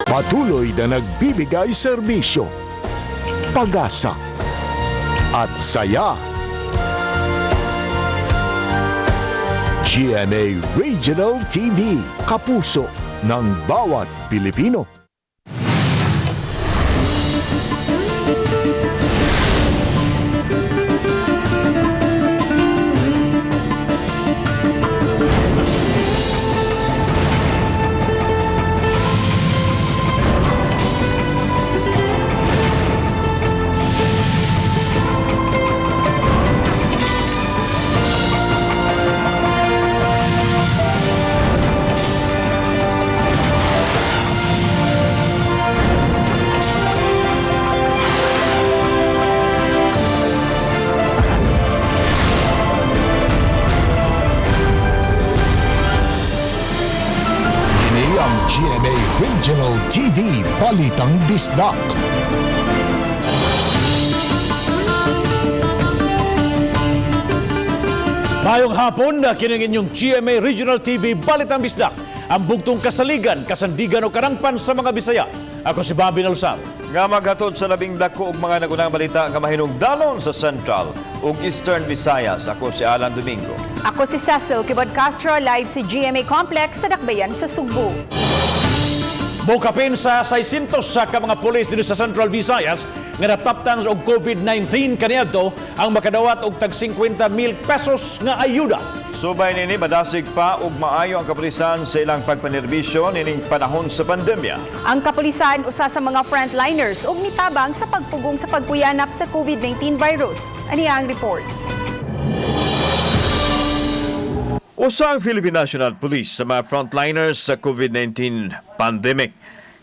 Patuloy na nagbibigay serbisyo, pag-asa at saya. GMA Regional TV, kapuso ng bawat Pilipino. GMA Regional TV, Balitang Bisdak. Mayong hapon na kining inyong GMA Regional TV, Balitang Bisdak. Ang bugtong kasaligan, kasandigan o karangpan sa mga Bisaya. Ako si Bobby Nalsal. Nga maghatod sa labing dako og mga nagunang balita nga mahinungdanon sa Central ug Eastern Visayas. Ako si Alan Domingo. Ako si Cecil Kibod Castro, live si GMA Complex sa Dakbayan sa Sugbo. Bukapin sa 600 sa mga pulis dito sa Central Visayas nga nataptan og COVID-19 kaniadto ang makadawat og tag 50,000 pesos nga ayuda. Subay nini madasig pa og maayo ang kapulisan sa ilang pagpanerbisyo nining panahon sa pandemya. Ang kapulisan usa sa mga frontliners ug nitabang sa pagpugong sa pagkuyanap sa COVID-19 virus. Ani ang report. Usa ang Philippine National Police sa mga frontliners sa COVID-19 pandemic.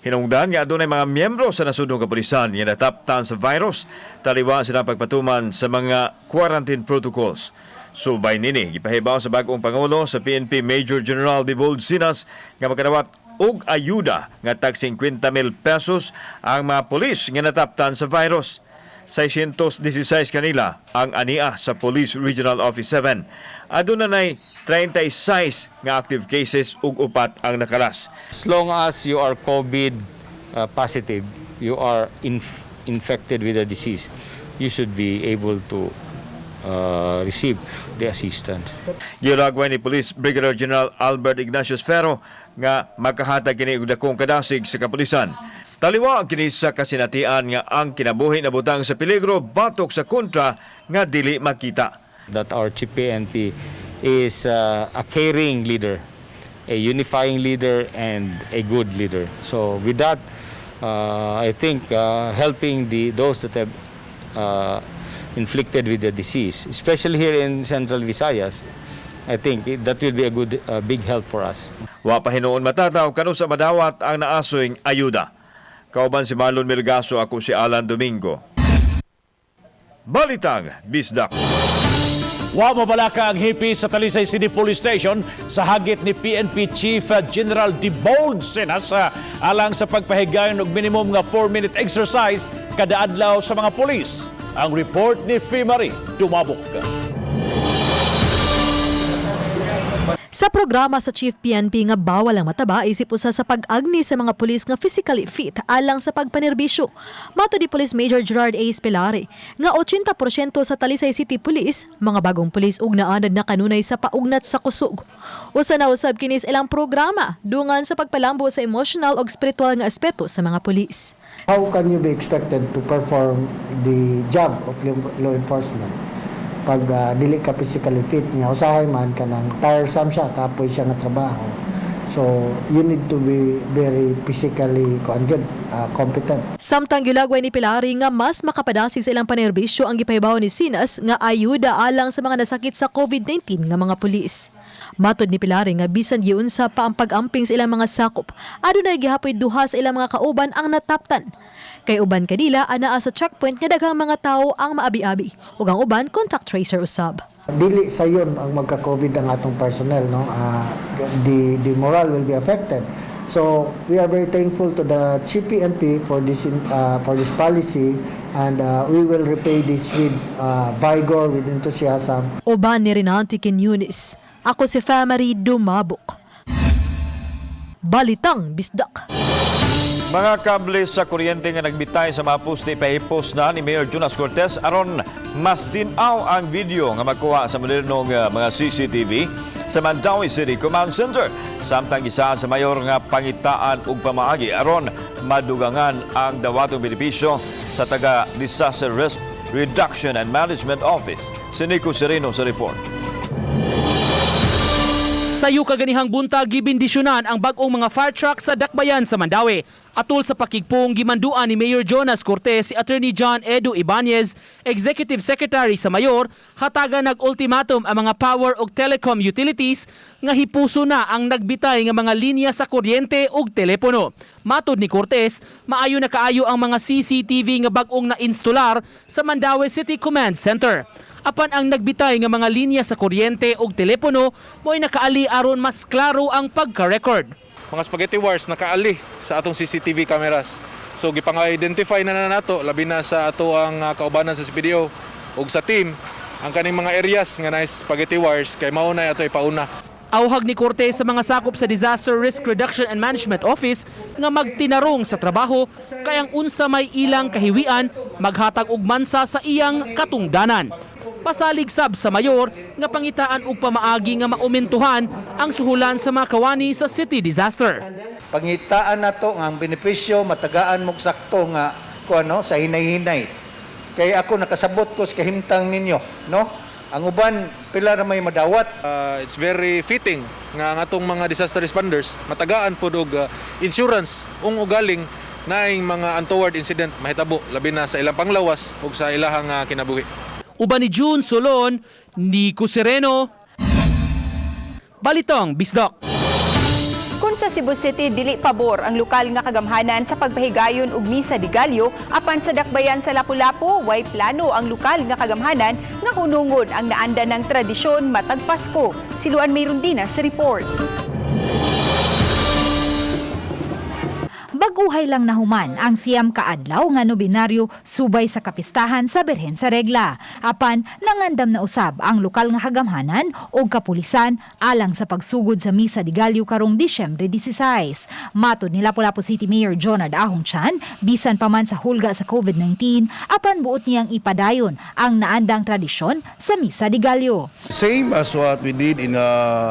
Hinungdan nga adunay mga miyembro sa nasudnong kapulisan nga nataptan sa virus taliwa sila pagpatuman sa mga quarantine protocols. Subay nini gipahibaw sa bag-ong pangulo sa PNP Major General Dibold Sinas nga makadawat og ayuda nga tag 50,000 pesos ang mga pulis nga nataptan sa virus. 616 kanila ang ania sa Police Regional Office 7. Adunay 36 nga active cases ug upat ang nakalas. As long as you are COVID positive, you are infected with the disease, you should be able to receive the assistance. Gilagway ni Police Brigadier General Albert Ignacius Ferro nga makahatag kini og dakong kadasig sa kapulisan. Taliwa ang kini sa kasinatian nga ang kinabuhi na butang sa peligro batok sa kontra nga dili makita. That our Chief PNP is a caring leader, a unifying leader, and a good leader. So with that, I think helping those that have inflicted with the disease, especially here in Central Visayas, I think that will be a good big help for us. Wa pa hinuon matataw kanu sa madawat ang naasoing ayuda. Kauban si Marlon Melgaso, ako si Alan Domingo. Balitang Bisdak. Wa mabalaka ang hipi sa Talisay City Police Station sa hagit ni PNP Chief General Dibold Sinas alang sa pagpahigayon og minimum nga 4-minute exercise kada adlaw sa mga pulis. Ang report ni Fimari Dumabok. Sa programa sa Chief PNP nga bawal ang mataba, isip usa sa pag-agni sa mga pulis nga physically fit alang sa pagpanerbisyo. Mato di Police Major Gerard A. Spilare nga 80% sa Talisay City Police, mga bagong pulis ug naanad na kanunay sa paugnat sa kusog. Usa na usab kinis ilang programa dungan sa pagpalambo sa emotional ug spiritual nga aspeto sa mga pulis. How can you be expected to perform the job of law enforcement? Pag dili ka physically fit niya, usahay man ka nang tiresome siya, kapoy siya nga trabaho. So, you need to be very physically competent. Samtang gilagway ni Pilari nga mas makapadasig sa ilang panerbisyo ang gipahibaw ni Sinas nga ayuda alang sa mga nasakit sa COVID-19 nga mga pulis. Matod ni Pilari nga bisan giunsa pa ang pag-amping sa ilang mga sakop, adunay gihapoy duha sa ilang mga kauban ang nataptan. Kay uban kanila anaa sa checkpoint nga daghang mga tawo ang maabi-abi ug ang uban contact tracer usab. Dili sayon ang magka-COVID ang atong personnel, no? The morale will be affected. So we are very thankful to the Chief PNP for this policy, and we will repay this with vigor, with enthusiasm. Uban ni Renante Quiñones. Ako si Fimari Dumabok. Balitang Bisdak. Mga kable sa kuryente nga nagbitay sa mga poste pahipos na ni Mayor Jonas Cortez aron mas dinaw ang video nga makuha sa modernong mga CCTV sa Mandaue City Command Center. Samtang isa sa mayor nga pangitaan ug pamaagi aron madugangan ang dawatong benepisyo sa taga Disaster Risk Reduction and Management Office. Si Nico Sereno sa report. Sayo kaganihang buntag gibindisyonan ang bag-ong mga fire truck sa Dakbayan sa Mandaue. Atol sa pakigpong gimanduan ni Mayor Jonas Cortez si Attorney John Edu Ibanez, Executive Secretary sa Mayor, hataga nag-ultimatum ang mga power ug telecom utilities nga hipuso na ang nagbitay nga mga linya sa kuryente ug telepono. Matod ni Cortez, maayo na kaayo ang mga CCTV nga bag-ong na-instalar sa Mandaue City Command Center. Apan ang nagbitay nga mga linya sa kuryente ug telepono mo'y nakaali aron mas klaro ang pagka-record. Mga spaghetti wires nakaali sa atong CCTV cameras. So gipang-identify na nato labi na sa ato ang kaubanan sa CPDO ug sa team ang kaning mga areas nga nice spaghetti wires kay mao na ato ipauna. Auhag ni Cortez sa mga sakop sa Disaster Risk Reduction and Management Office nga magtinarong sa trabaho kay ang unsa may ilang kahiwian maghatag og mansa sa iyang katungdanan. Pasalig sab sa mayor nga pangitaan og pamaagi nga maumentuhan ang suhulan sa mga kawani sa city disaster. Pangitaan nato nga ang benepisyo matagaan mog sakto nga kuano sa hinay-hinay. Kay ako nakasabot ko sa kahimtang ninyo, no? Ang uban pila ra may madawat. It's very fitting nga ang atong mga disaster responders matagaan pud og insurance ung ugaling naing mga untoward incident mahitabo labi na sa ilang panglawas ug sa ilahang kinabuhi. Uban ni June Solon, Nico Sereno, Balitong Bisdok. Kung sa Cebu City dili pabor ang lokal nga kagamhanan sa pagpahigayon og misa de Gallo, apan sa Dakbayan sa Lapu-Lapu way plano ang lokal nga kagamhanan nga hunungon ang naanda ng tradisyon matag Pasko. Si Luan Mayrundina sa report. Baguhay lang nahuman ang siyam kaadlaw nga nobinaryo subay sa kapistahan sa Birhen sa Regla. Apan nangandam na usab ang lokal nga kagamhanan o kapulisan alang sa pagsugod sa misa de Gallo karong Disyembre 16. Matod ni Lapu-Lapu City Mayor Jonard Ahong Chan, bisan pa man sa hulga sa COVID-19, apan buot niyang ipadayon ang naandang tradisyon sa misa de Gallo. Same as what we did in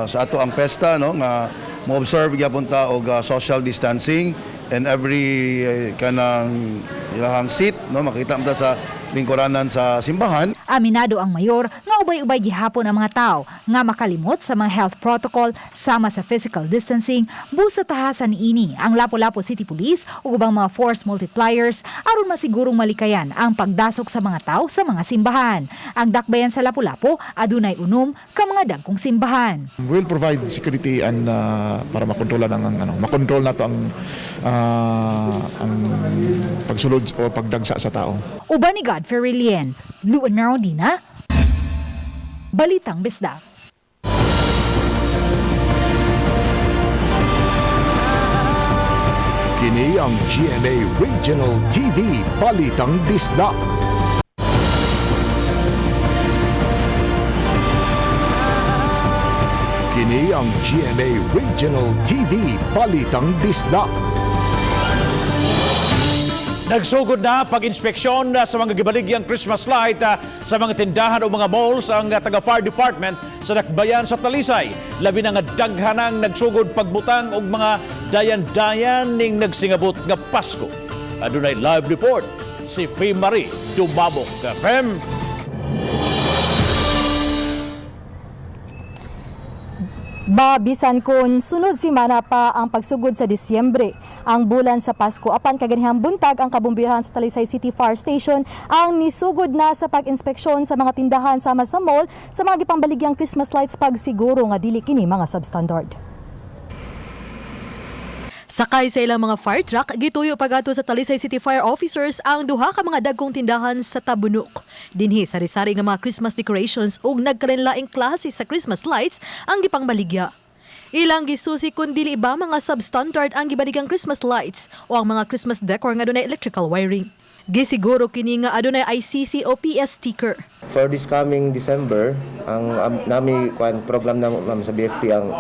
sa ato ang pesta, no, nga mo-observe gyapon ta og social distancing and every kanang ilahang seat, no, makita mo ta sa lingkuranan sa simbahan. Aminado ang mayor nga ubay-ubay gihapon ang mga tao nga makalimot sa mga health protocol sama sa physical distancing. Busa tahasan niini ang Lapu-Lapu City Police ug ubang mga force multipliers aron masigurong malikayan ang pagdasok sa mga tao sa mga simbahan. Ang Dakbayan sa Lapu-Lapu adunay unom ka mga dagkong simbahan. We'll provide security and para makontrolan makontrol nato ang pagsulod o pagdagsa sa tao. Uban ni Godfrey Rilien, Luan Mayrundina, Balitang Bisdak. Kini ang GMA Regional TV Balitang Bisdak. Kini ang GMA Regional TV Balitang Bisdak. Nagsugod na pag-inspeksyon sa mga gibaligyang Christmas light sa mga tindahan o mga malls ang taga-fire department sa Dakbayan sa Talisay. Labi na nga daghanang nagsugod pagbutang og mga dayan-dayan ning nagsingabot nga Pasko. Adunay live report si Fee Marie Dumabok. Fem. Bisan kun sunod simana pa ang pagsugod sa Disyembre, ang bulan sa Pasko, apan kaganihang buntag ang kabumbiran sa Talisay City Fire Station ang nisugod na sa pag-inspeksyon sa mga tindahan sama sa mall sa mga gipambaligyang Christmas lights pagsiguro nga dili kini mga substandard. Sakay sa ilang mga fire truck, gituyo pagato sa Talisay City Fire Officers ang duha ka mga dagkong tindahan sa Tabunok. Dinhi sari-sari nga mga Christmas decorations ug nagkarinlaing klase sa Christmas lights ang gipangbaligya. Ilang gisusi kun dili ba mga substandard ang gibaligang Christmas lights o ang mga Christmas decor nga adunay electrical wiring. Gisiguro kini nga adunay ICC o PS sticker. For this coming December, ang nami program na sa BFP ang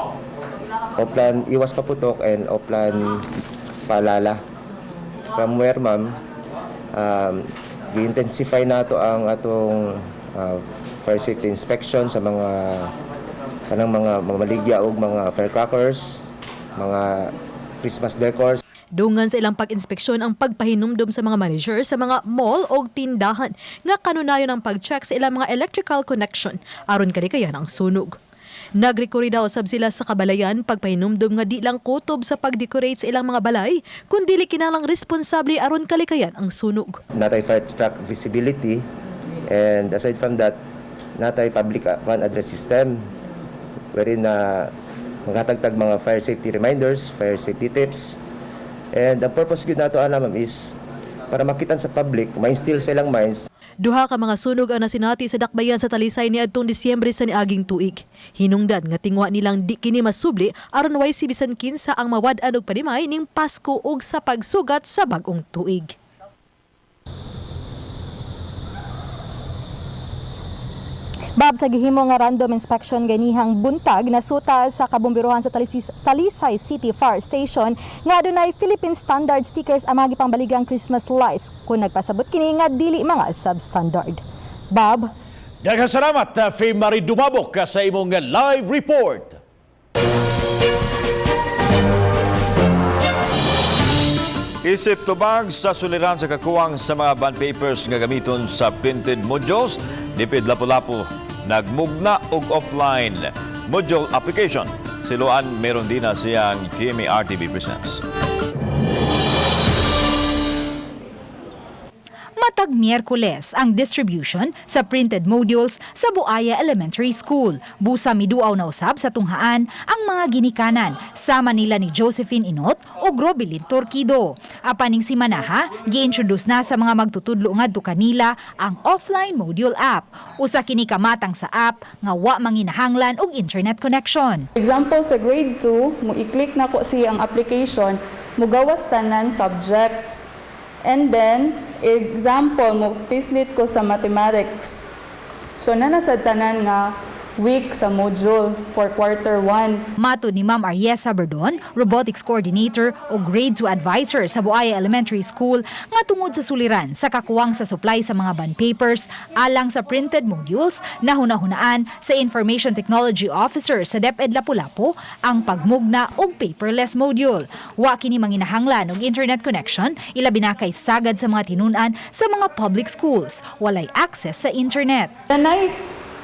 Oplan Iwas Paputok and Oplan Paalala. from where ma'am i-intensify nato ang atong fire safety inspection sa mga mamaligya o mga firecrackers, mga Christmas decors. Dungan sa ilang pag-inspeksyon ang pagpahinumdum sa mga manager sa mga mall o tindahan nga kanunayon ang pag-check sa ilang mga electrical connection aron kalikayan ang sunog. Nagrekuri daw sab sila sa kabalayan pagpahinumdum nga di lang kutob sa pag-decorate sa ilang mga balay kundi kinahanglang responsable aron kalikayan ang sunog. Natay fire truck visibility, and aside from that, natay public address system wherein na maghatagtag mga fire safety reminders, fire safety tips. And the purpose gyud nato ana ma'am is para makitan sa public, ma-instill sa ilang minds. Duha ka mga sunog ang nasinati sa dakbayan sa Talisay niadtong Disyembre sa niaging tuig. Hinungdan nga tingwa nilang di kini masubli aron way si bisan kinsa ang mawad-an og padimay ning Pasko ug sa pagsugat sa bag-ong tuig. Bab, sa gihimo nga random inspection ganihang buntag nasuta sa kabumbiruhan sa Talisay City Fire Station nga adunay Philippine Standard stickers ang mga gipangbaligang Christmas lights kung nagpasabot kini nga dili mga substandard. Bab, daghang salamat Faye Marie Dumabok sa imong live report. Isip tubag sa suliran sa kakuwang sa mga bond papers nga gamiton sa printed modules, Nipid Lapu-Lapu nagmugna og offline module application. Siluan meron din na siyang KMA RTV Presents. Matag Miyerkules ang distribution sa printed modules sa Buaya Elementary School. Busa miduaw na usab sa tunghaan ang mga ginikanan sama nila ni Josephine Inot o Grobilin Torquido. Apaning si Manaha, gi-introduce na sa mga magtutudlo ngadto kanila ang offline module app. Usa kini kamatang sa app nga wa manginahanglan og internet connection. Example sa grade 2, mo i-click na ko siya ang application, mugawas tanan subjects. And then, example, mo pislit ko sa mathematics. So, nanasad tanan nga week sa module for quarter 1. Mato ni Ma'am Ariesa Berdon, robotics coordinator o grade 2 advisor sa Buaya Elementary School, nga tungod sa suliran sa kakuwang sa supply sa mga bond papers alang sa printed modules, nahuna-hunaan sa Information Technology Officer sa DepEd Lapu-Lapu ang pagmugna og paperless module. Wa kini manginahanglan og internet connection, ilabi na kay sagad sa mga tinunan sa mga public schools. Walay access sa internet. Nanay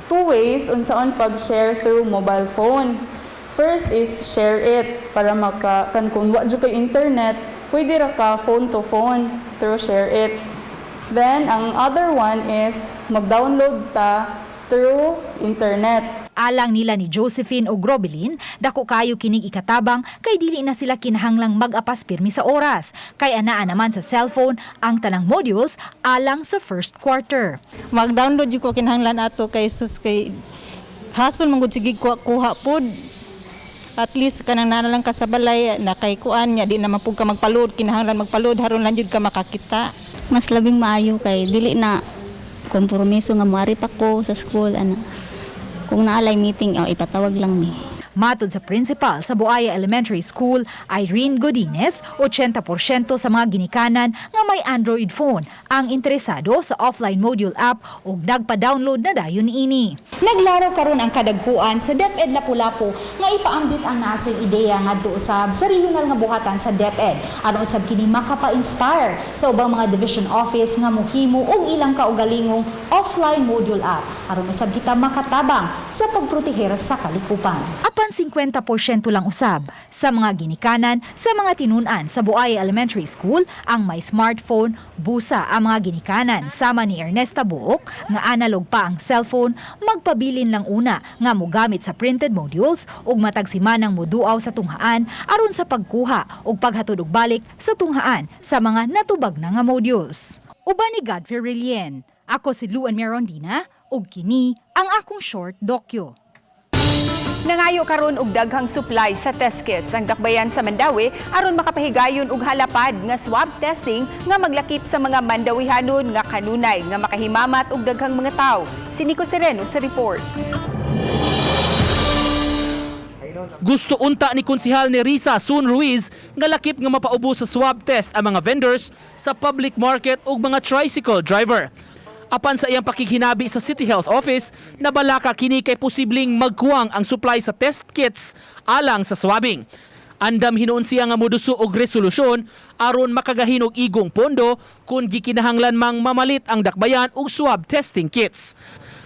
two ways unsaon pag-share through mobile phone. First is share it para kung wa jud kay internet, pwede ra ka phone to phone through share it. Then ang other one is mag-download ta through internet. Alang nila ni Josephine o Grobilin, dako kayo kinig ikatabang kay dili na sila kinahanglang mag-apas pirmi sa oras. Kay anaa naman sa cellphone ang tanang modules alang sa first quarter. Mag-download yung ko kinahanglan ato kay sus kay hasol mangud sige kuha pod. At least kanang nana lang ka sa balay na kay kuan nya di na mapug ka magpaload, kinahanglan magpaload haron lang jud ka makakita. Mas labing maayo kay dili na kompromiso nga moari pa ko sa school ana. Kung naalay meeting, ipatawag lang ni. Matod sa principal sa Buaya Elementary School, Irene Godines, 80% sa mga ginikanan nga may Android phone ang interesado sa offline module app ug nagpa-download na dayon niini. Naglaro karon ang kadagkuan sa DepEd Lapu-Lapu nga ipaambit ang nasoy ideya ngadto usab sa regional nga buhatan sa DepEd aron usab kini makapa-inspire sa ubang mga division office nga mohimo og ilang kaugalingong offline module app aron usab kita makatabang sa pagproteher sa kalikupan. Apan 50% lang usab sa mga ginikanan sa mga tinunan sa Buaya Elementary School ang may smartphone. Busa ang mga ginikanan sama ni Ernesta Buok nga analog pa ang cellphone, magpabilin lang una nga mogamit sa printed modules ug matag simanang moduaw sa tunghaan aron sa pagkuha ug paghatod og balik sa tunghaan sa mga natubag na nga modules. Uban ni Godfrey Rilien, ako si Luan Mirondina ug kini ang akong short dokyo. Nangayo karon og daghang supply sa test kits ang dakbayan sa Mandawi aron makapahigayon og halapad nga swab testing nga maglakip sa mga Mandawihanon nga kanunay nga makahimamat og daghang mga tawo. Si Nico Sereno sa report. Gusto unta ni konsehal ni Risa Sun Ruiz nga lakip nga mapaubos sa swab test ang mga vendors sa public market ug mga tricycle driver. Apan sa iyang pakighinabi sa City Health Office, nabalaka kini kay posibleng magkuwang ang supply sa test kits alang sa swabbing. Andam hinuon siya nga moduso og resolusyon aron makagahin og igong pondo kung gikinahanglan mang mamalit ang dakbayan og swab testing kits.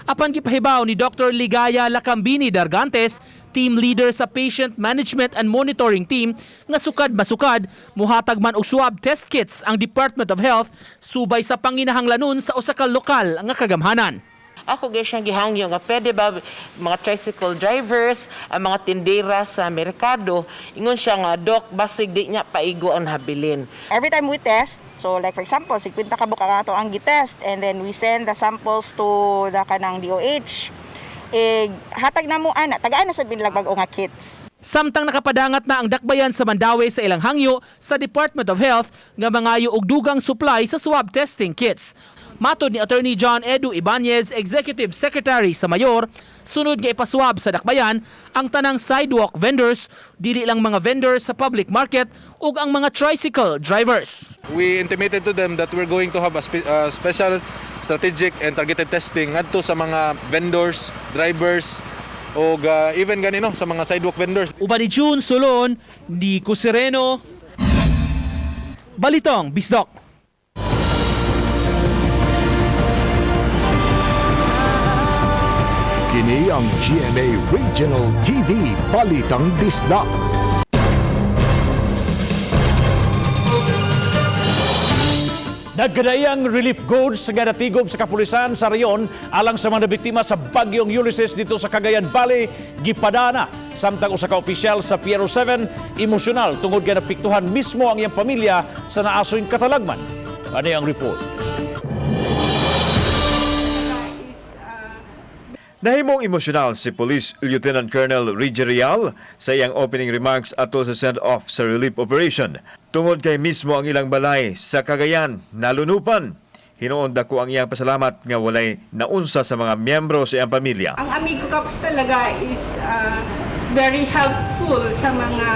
Apan gipahibaw ni Dr. Ligaya Lacambini Dargantes, team leader sa Patient Management and Monitoring Team, nga sukad-masukad muhatag man og swab test kits ang Department of Health subay sa panginahanglanon sa usa ka lokal nga kagamhanan. Ako guys siyang gihangyo nga pwede ba mga tricycle drivers, ang mga tindera sa merkado, ingon siya nga, Dok, basig di niya paigo ang habilin. Every time we test, so like for example, 50 ka buka nga ito ang gitest and then we send the samples to the kanang DOH. Hatag na mo ana, tagaan na sa binlagbag o nga kits. Samtang nakapadangat na ang dakbayan sa Mandaue sa ilang hangyo sa Department of Health nga mangayo og dugang supply sa swab testing kits. Matod ni Attorney John Edu Ibanez, Executive Secretary sa Mayor, sunod nga ipaswab sa dakbayan ang tanang sidewalk vendors, dili lang mga vendors sa public market ug ang mga tricycle drivers. We intimated to them that we're going to have a special strategic and targeted testing ngadto sa mga vendors, drivers, o even ganino sa mga sidewalk vendors. Uban ni June Solon, Nico Sereno, Balitong Bisdok. Kini ang GMA Regional TV Balitang Bisdak. Nagkadayang relief goods nga natigom sa kapulisan sa rayon alang sa mga biktima sa bagyong Ulysses dito sa Cagayan Valley, gipadana. Samtang usa ka opisyal sa Piero 7, emosyonal tungod nga napiktuhan mismo ang iyang pamilya sa naasoyng katalagman. Ano ang report? Nahimong emosyonal si Police Lieutenant Colonel Reggie Real sa iyang opening remarks atol sa send-off sa relief operation. Tungod kay mismo ang ilang balay sa Cagayan nalunupan. Hinuon dako ang iyang pasalamat nga walay naunsa sa mga miyembro sa iyang pamilya. Ang Amigo Corps talaga is very helpful sa mga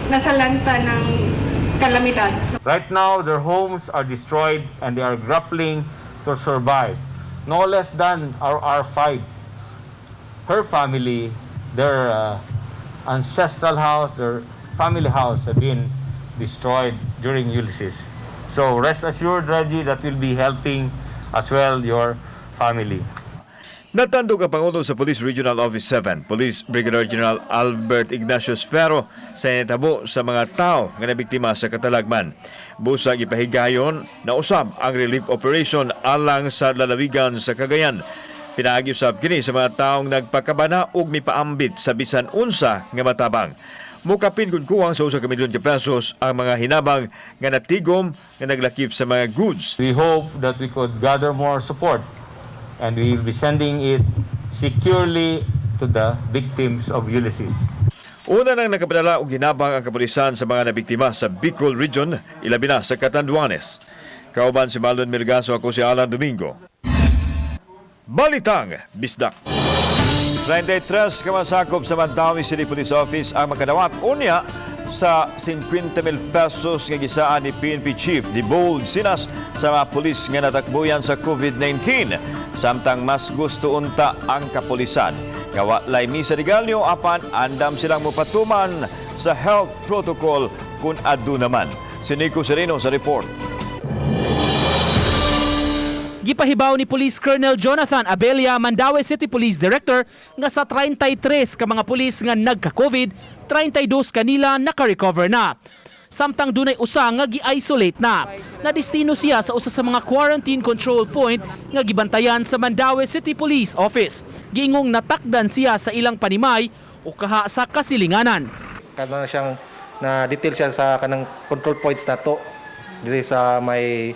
nasalanta ng kalamidad. Right now, their homes are destroyed and they are grappling to survive. No less than our R5. Her family, their ancestral house, their family house have been destroyed during Ulysses. So rest assured, Reggie, that we'll be helping as well your family. Natandog ang Pangulo sa Police Regional Office 7, Police Brigadier General Albert Ignacio Spero sa initabo sa mga tao nga nabiktima sa katalagman. Busag ipahigayon na usab ang relief operation alang sa lalawigan sa Cagayan. Pinaagi-usab kini sa mga taong nagpakabana ug mipaambit sa bisan unsa nga matabang. Mukapin kung kuwang sa 1 milyon pesos ang mga hinabang nga natigom nga naglakip sa mga goods. We hope that we could gather more support and we will be sending it securely to the victims of Ulysses. Una nang nakapadala og hinabang ang kapulisan sa mga nabiktima sa Bicol Region, ilabi na sa Catanduanes. Kauban si Marlon Melgaso, ako si Alan Domingo. Balitang Bisdak. 33 kamasakop sa Mandaue City Police Office ang makadawat unya sa 50,000 pesos nga gisaan ni PNP Chief Dibold Sinas sa mga pulis nga natakbuyan sa COVID-19. Samtang mas gusto unta ang kapulisan. Kawalay misa regalyo apan andam silang mupatuman sa health protocol kung adu naman. Si Nico Sereno sa report. Gipahibaw ni Police Colonel Jonathan Abella, Mandaue City Police Director, nga sa 33 ka mga pulis nga nagka-COVID, 32 kanila naka-recover na. Samtang dunay usa nga gi-isolate na. Nadistino siya sa usa sa mga quarantine control point nga gibantayan sa Mandaue City Police Office. Giingong natakdan siya sa ilang panimay o kaha sa kasilinganan. Kadang siyang na detail siya sa kanang control points nato diri sa may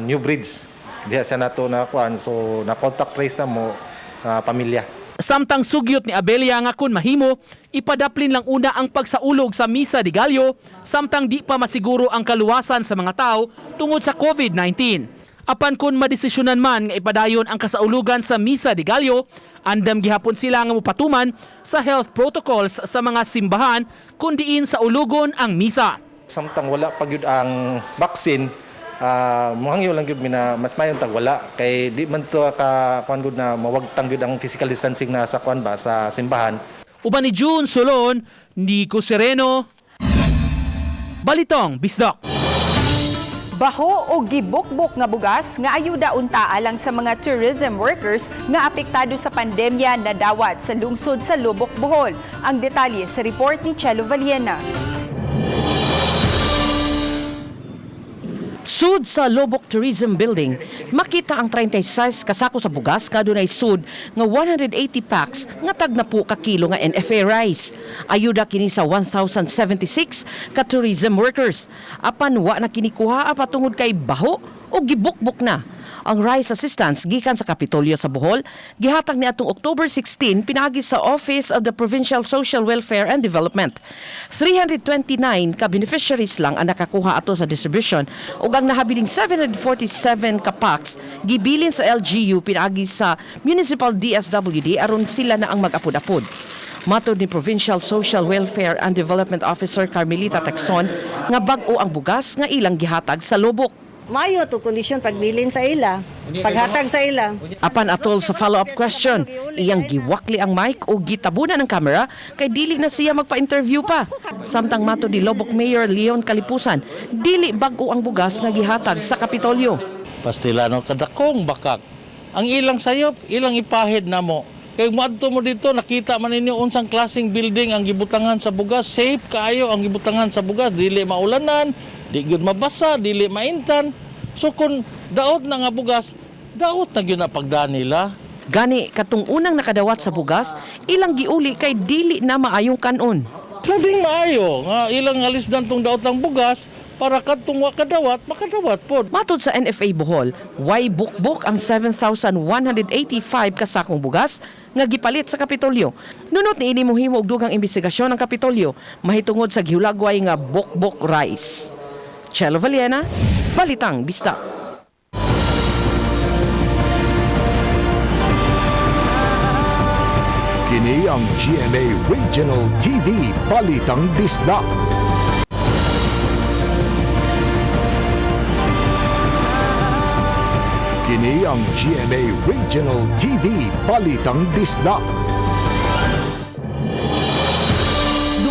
New Bridge. Diha siya nato na kuan, so na contact trace na mo pamilya. Samtang sugyot ni Abella nga kun mahimo, ipadaplin lang una ang pagsaulog sa Misa de Gallo samtang di pa masiguro ang kaluwasan sa mga tao tungod sa COVID-19. Apan kung madesisyonan man nga ipadayon ang kasaulugan sa Misa de Gallo, andam gihapon sila nga mupatuman sa health protocols sa mga simbahan kun diin sa ulugon ang misa. Samtang wala pa gyud ang vaccine, muhangyo lang gyud mina mas mayon tag wala kay di man to ka kuan gud na mawagtang gyud ang physical distancing na sa kuan ba sa simbahan. Uban ni June Solon, Nico Sereno, Balitang Bisdak. Baho o gibukbok nga bugas nga ayuda unta alang sa mga tourism workers nga apektado sa pandemya na dawat sa lungsod sa Lubok, Bohol. Ang detalye sa report ni Chelo Valiena. Sud sa Lubok Tourism Building, makita ang 36 kasako sa bugas nga dunay sud nga 180 packs nga tag na po ka kilo nga NFA rice. Ayuda kini sa 1,076 ka tourism workers. Apan wa na kinikuha patungod kay baho o gibukbok na. Ang rice assistance gikan sa Kapitolyo sa Bohol, gihatag ni atong October 16 pinagi sa Office of the Provincial Social Welfare and Development. 329 ka beneficiaries lang ang nakakuha ato sa distribution ug ang nahabiling 747 ka packs gibilin sa LGU pinagi sa Municipal DSWD aron sila na ang mag-apod-apod. Matod ni Provincial Social Welfare and Development Officer Carmelita Texon nga bag-o ang bugas nga ilang gihatag sa Lubok. Mayo to kondisyon pagbilin sa ila, paghatag sa ila. Apan atol sa follow-up question, iyang giwakli ang mic o gitabunan ng kamera kay dili na siya magpa-interview pa. Samtang mato ni Lubok Mayor Leon Kalipusan, dili bag-o ang bugas nga gihatag sa Kapitolyo. Pastilano kadakong bakak. Ang ilang sayop, ilang ipahid na mo. Kaya maadto mo dito, nakita man ninyo unsang klaseng building ang gibutangan sa bugas. Safe kaayo ang gibutangan sa bugas, dili maulanan, di gyud mabasa, dili maintan. So kung daot na nga bugas, daot na gyud na pagdaan nila. Gani katong unang nakadawat sa bugas, ilang giuli kay dili na maayong kanon. Labing maayo nga ilang alis dan tong daot ang bugas para kadtong wa kadawat, makadawat pod. Matod sa NFA Bohol, way bukbok ang 7,185 kasakong bugas nga gipalit sa Kapitolyo. Nunot ni ini mohimo og dugang investigasyon ng Kapitolyo mahitungod sa gihulagway nga bukbok rice. Chelo Valiena, Balitang Bisdak. Kini ang GMA Regional TV Balitang Bisdak. Kini ang GMA Regional TV Balitang Bisdak.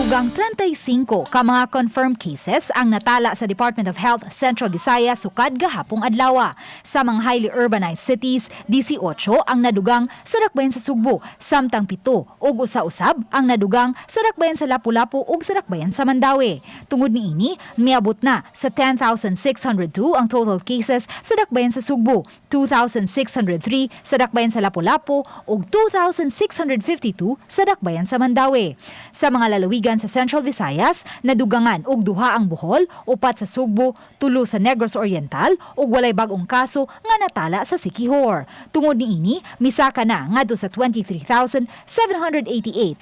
Dugang 35 ka mga confirmed cases ang natala sa Department of Health Central Visayas sukad gahapong adlaw. Sa mga highly urbanized cities, 18 ang nadugang sa dakbayan sa Sugbo, samtang 7 ug usa-usab ang nadugang sa dakbayan sa Lapu-Lapu ug sa dakbayan sa Mandawi. Tungod niini, miabot na sa 10,602 ang total cases sa dakbayan sa Sugbo, 2,603 sa dakbayan sa Lapu-Lapu ug 2,652 sa dakbayan sa Mandawi. Sa mga lalawigan sa Central Visayas, nadugangan og 2 ang Bohol, 4 sa Sugbo, 3 sa Negros Oriental ug walay bag-ong kaso nga natala sa Siquijor. Tungod niini, misaka na ngadto sa 23,788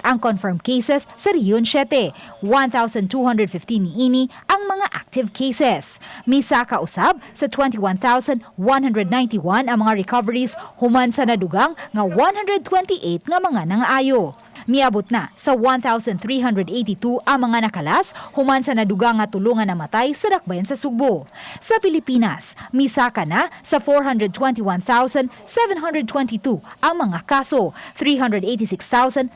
ang confirmed cases sa Riyon 7, 1,215 niini ang mga active cases. Misaka usab sa 21,191 ang mga recoveries human sa nadugang nga 128 nga mga nangaayo. Miabot na sa 1,382 ang mga nakalas human sa nadugang nga tulungan namatay sa dakbayan sa Sugbo. Sa Pilipinas, misaka na sa 421,722 ang mga kaso, 386,792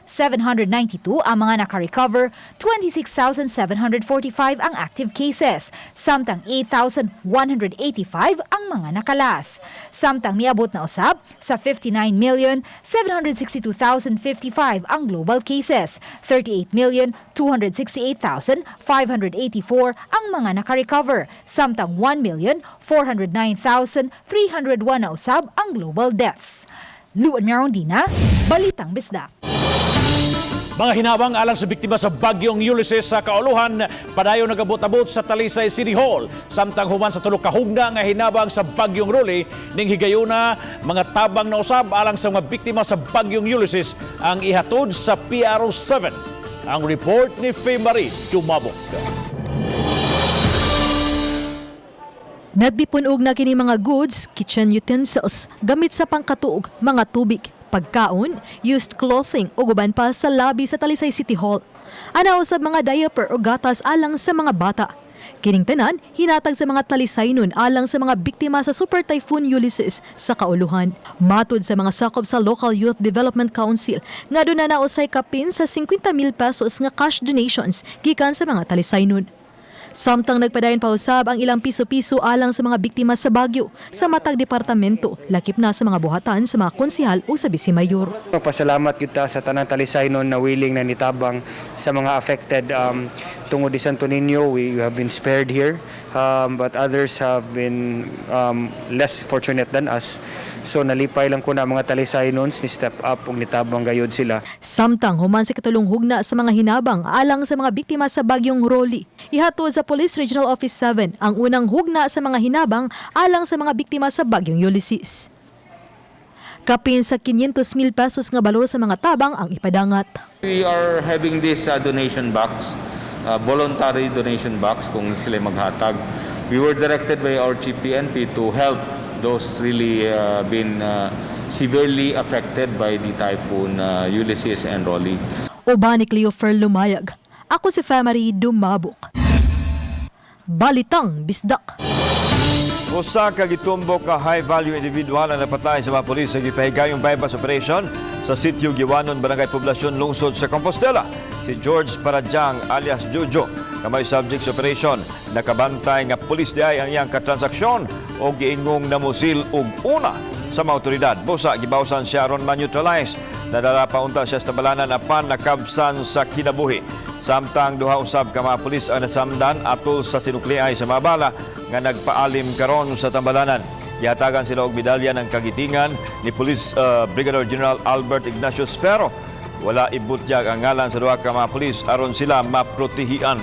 ang mga naka-recover, 26,745 ang active cases, samtang 8,185 ang mga nakalas. Samtang miabot na usab sa 59,762,055 ang global cases, 38,268,584 ang mga naka-recover, samtang 1,409,301 na usab ang global deaths. Luan Mirondina, Balitang Bisdak. Mga hinabang alang sa biktima sa bagyong Ulysses sa Kauluhan, padayon nagabot-abot sa Talisay City Hall. Samtang human sa tulok kahugna nga hinabang sa bagyong Rolly, ning higayuna mga tabang na usab alang sa mga biktima sa bagyong Ulysses ang ihatod sa PRO 7. Ang report ni Faye Marie Dumabok. Nagdipunog na kini mga goods, kitchen utensils, gamit sa pangkatuog, mga tubig, pagkaon, used clothing ug uban pa sa labi sa Talisay City Hall. Anaw sa mga diaper o gatas alang sa mga bata. Kining tanan, hinatag sa mga Talisaynon alang sa mga biktima sa Super Typhoon Ulysses sa kauluhan. Matud sa mga sakop sa Local Youth Development Council, nga doon na nausay kapin sa 50,000 pesos nga cash donations gikan sa mga Talisaynon. Samtang nagpadayon pa usab ang ilang piso-piso alang sa mga biktima sa Baguio sa matag departamento, lakip na sa mga buhatan sa mga konsehal o sa Bisimayor. Pasalamat kita sa tanang Talisaynon na willing na nitabang sa mga affected tungod di Santo Niño. We have been spared here, but others have been less fortunate than us. So nalipay lang ko na mga Talisaynons ni step up ug nitabang gayod sila. Samtang human sa katulong hugna sa mga hinabang alang sa mga biktima sa Bagyong Rolly, ihatod sa Police Regional Office 7 ang unang hugna sa mga hinabang alang sa mga biktima sa Bagyong Ulysses. Kapin sa 500,000 pesos nga balor sa mga tabang ang ipadangat. We are having this donation box, voluntary donation box kung sila maghatag. We were directed by our Chief PNP to help those really been severely affected by the Typhoon Ulysses and Rolly. Uban ni Cleofer Lumayag. Ako si Famary Dumabok. Balitang Bisdak. Usa ka gitumbok ka high-value individual na napatay sa mga pulis sa gipahigayong bypass operation sa sitio Giwanon, Barangay Poblasyon, Lungsod sa Compostela. Si George Parajang alias Jojo, kamay subject sa operation, nakabantay nga pulis di ay ang iyang katransaksyon o giingong namusil og una sa mga otoridad. Busa, gibawsan siya aron ma-neutralize. Nadala pa unta siya sa tambalanan apan nakabsan sa kinabuhi. Samtang duha usab ka mga pulis ang nasamdan atol sa sinukliay sa mga bala nga nagpaalim karon sa tambalanan. Gihatagan sila og medalya ng kagitingan ni Police Brigadier General Albert Ignacio Sfero. Wala ibutyag ang ngalan sa duha ka mga pulis aron sila maprotehian.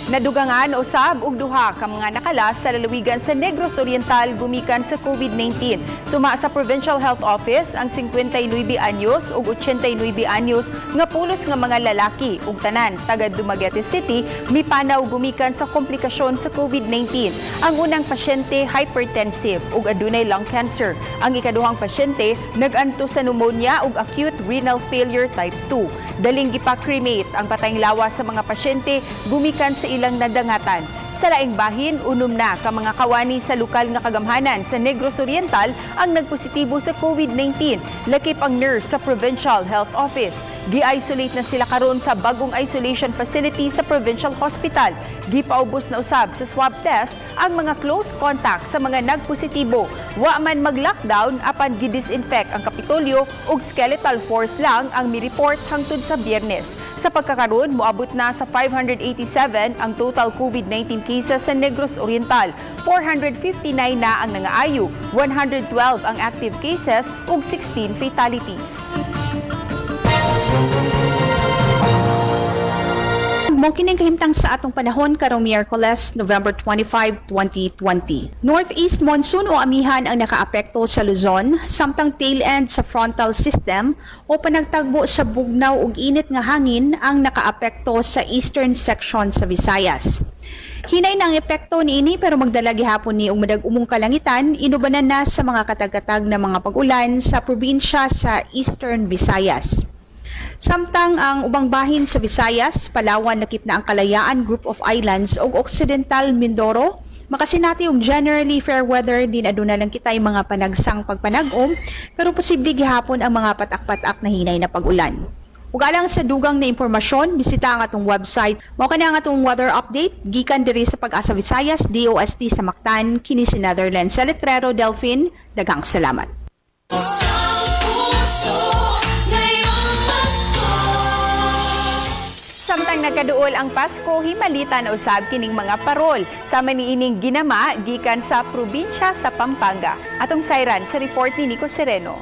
Nadugangan usab og duha ka mga nakalas sa lalawigan sa Negros Oriental gumikan sa COVID-19. Suma sa Provincial Health Office ang 59 anyos ug 89 anyos nga pulos nga mga lalaki ug tanan taga Dumaguete City mipanaw gumikan sa komplikasyon sa COVID-19. Ang unang pasyente hypertensive ug adunay lung cancer. Ang ikaduhang pasyente nag-anto sa pneumonia ug acute renal failure type 2. Daling gipa-cremate ang patayng lawas sa mga pasyente gumikan sa ilang nadangatan. Sa laing bahin, unom na ka mga kawani sa lokal nga kagamhanan sa Negros Oriental ang nagpositibo sa COVID-19. Lakip ang nurse sa Provincial Health Office. Gi-isolate na sila karon sa bagong isolation facility sa Provincial Hospital. Gipaubos na usab sa swab test ang mga close contact sa mga nagpositibo. Wa man mag-lockdown apan gi-disinfect ang Kapitolyo ug skeletal force lang ang mi-report hangtod sa Biyernes. Sa pagkakaroon, moabot na sa 587 ang total COVID-19 cases sa Negros Oriental. 459 na ang nangaayo, 112 ang active cases ug 16 fatalities. Mo kining kahimtang sa atong panahon karong Miyerkules, November 25, 2020. Northeast monsoon o amihan ang nakaapekto sa Luzon, samtang tail end sa frontal system o panagtagbo sa bugnaw ug init nga hangin ang nakaapekto sa eastern section sa Visayas. Hinay na ang epekto niini pero magdala gihapon ni og madag-umong kalangitan inubanan na sa mga katag-katag na mga pag-ulan sa probinsya sa Eastern Visayas. Samtang ang ubang bahin sa Visayas, Palawan nakip na ang Kalayaan Group of Islands ug Occidental Mindoro, makasinati og generally fair weather din aduna lang kitay mga panagsang pagpanag-om pero posible gihapon ang mga patak-patak na hinay na pag-ulan. Ug alang sa dugang na impormasyon, bisita ang atong website. Mao kana ang atong weather update gikan diri sa Pag-asa Visayas, DOST sa Mactan, kini si Netherlands sa Letrero Delphine. Daghang salamat. Samtang nagkaduol ang Pasko, himalitan usab kining mga parol sa maniining ginama gikan sa probinsya sa Pampanga. Atong sayran sa report ni Nico Sereno.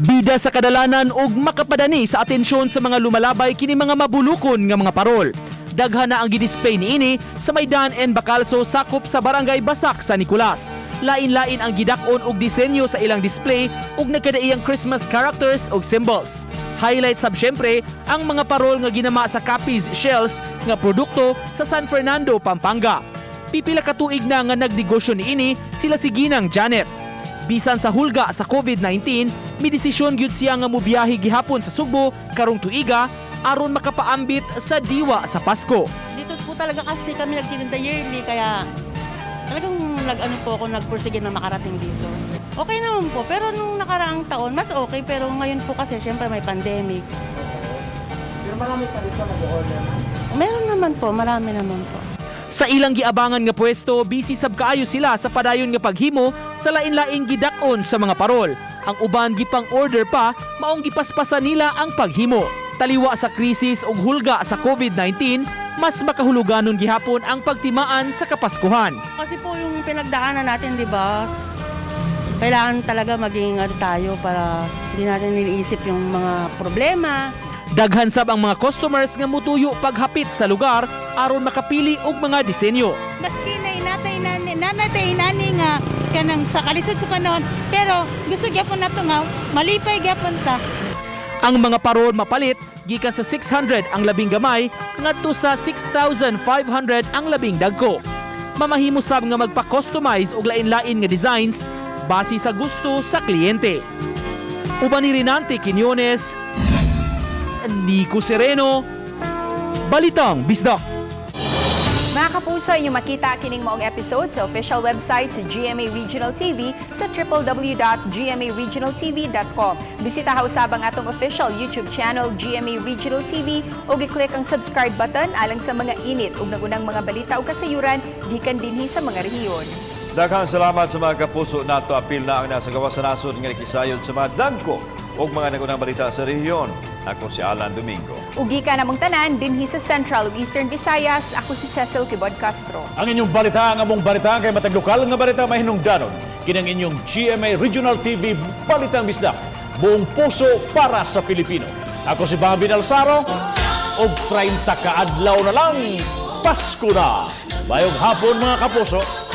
Bida sa kadalanan ug makapadani sa atensyon sa mga lumalabay kini mga mabulukon nga mga parol. Daghan na ang gidisplay niini sa Maydan and Bacalso sakop sa Barangay Basak sa Nicolas. Lain-lain ang gidakon og disenyo sa ilang display ug nagkadaiyang Christmas characters ug symbols. Highlight sab syempre ang mga parol nga ginama sa Capiz Shells nga produkto sa San Fernando, Pampanga. Pipila ka tuig na nga nagnegosyo niini sila si Ginang Janet. Bisan sa hulga sa COVID-19, may desisyon gyud siya nga mobiyahe gihapon sa Sugbo karong tuiga aron makapaambit sa diwa sa Pasko. Dito po talaga kasi kami nagtitinda yearly kaya talagang nagpursige na makarating dito. Okay naman po, pero nung nakaraang taon, mas okay. Pero ngayon po kasi, syempre may pandemic. Pero marami pa dito nag-order? Meron naman po, marami naman po. Sa ilang giabangan nga pwesto, busy sab kaayo sila sa padayon nga paghimo sa lain-laing gidakon sa mga parol. Ang uban gipang order pa, maong gipaspasan nila ang paghimo. Taliwa sa krisis ug hulga sa COVID-19, mas makahuluganon gihapon ang pagtimaan sa Kapaskuhan. Kasi po yung pinagdaanan natin, di ba? Kailangan talaga maging tayo para hindi natin iniisip yung mga problema. Daghan sab ang mga customers nga mutuyo paghapit sa lugar aron makapili og mga disenyo. Maski nanatay nani nga kanang sa kalisod sa panahon, pero gusto gyapon nato nga malipay gyapon ta. Ang mga parol mapalit gikan sa 600 ang labing gamay ngadto sa 6,500 ang labing dagko. Mamahimo sab nga magpa-customize og lain-lain nga designs base sa gusto sa kliyente. Uban ni Rinante Quiñones, Nico Sereno, Balitang Bisdak. Mga kapuso, inyo makita kining maong episode sa official website sa GMA Regional TV sa www.gmaregionaltv.com. Bisita usab ang atong official YouTube channel GMA Regional TV o gi-click ang subscribe button alang sa mga init ug nagunang mga balita o kasayuran gikan dinhi sa mga rehiyon. Daghang salamat sa mga kapuso nato. Apil na ang nasa gawas sa nasod nga nakisayon sa mga dangko o mga nagunang balita sa rehiyon. Ako si Alan Domingo. Ugi ka namong tanan dinhi sa Central ug Eastern Visayas. Ako si Cecil Kibod Castro. Ang inyong balita, ang among balita kay matag lokal nga balita mahinungdanon. Kinang inyong GMA Regional TV Balitang Bisdak. Buong puso para sa Pilipino. Ako si Bambi Alsaro. Og 30 ka adlaw na lang Pasko na. Mayong hapon mga kapuso.